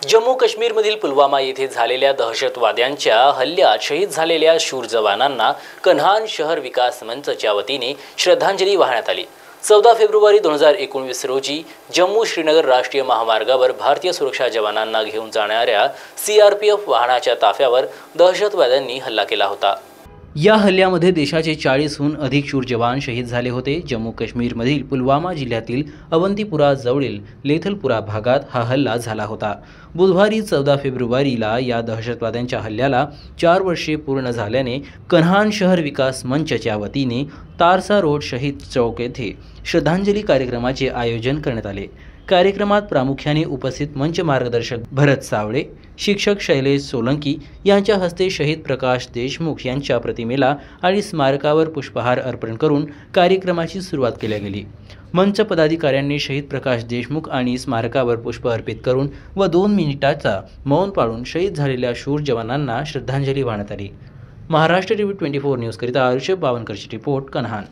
जम्मू काश्मीरमधील पुलवामा येथे झालेल्या दहशतवाद्यांच्या हल्ल्यात शहीद झालेल्या शूर जवानांना कन्हान शहर विकास मंचच्या वतीने श्रद्धांजली वाहण्यात आली। 14 फेब्रुवारी 2019 रोजी जम्मू श्रीनगर राष्ट्रीय महामार्गावर भारतीय सुरक्षा जवानांना घेऊन जाणाऱ्या CRPF वाहनाच्या ताफ्यावर दहशतवाद्यांनी हल्ला केला होता। या हल्ल्यामध्ये देशाचे 40हून अधिक शूर जवान शहीद झाले होते। जम्मू काश्मीरमधील पुलवामा जिल्ह्यातील अवंतीपुरा जवळील लेथलपुरा भागात हा हल्ला झाला होता। बुधवारी 14 फेब्रुवारीला या दहशतवाद्यांच्या हल्ल्याला 4 वर्षे पूर्ण झाल्याने कन्हान शहर विकास मंचच्या वतीने तारसा रोड शहीद चौक येथे श्रद्धांजली कार्यक्रमाचे आयोजन करण्यात आले। कार्यक्रमात प्रामुख्याने उपस्थित मंच मार्गदर्शक भरत सावळे, शिक्षक शैलेश सोलंकी यांच्या हस्ते शहीद प्रकाश देशमुख यांच्या प्रतिमेला आणि स्मारकावर पुष्पहार अर्पण करून कार्यक्रमाची सुरुवात केली गेली। मंच पदाधिकाऱ्यांनी शहीद प्रकाश देशमुख आणि स्मारकावर पुष्प अर्पित करून व 2 मिनिटाचा मौन पाळून शहीद झालेल्या शूर जवानांना श्रद्धांजली वाहण्यात आली। महाराष्ट्र TV 24 न्यूज करिता ऋषभ बावनकरची रिपोर्ट, कन्हान।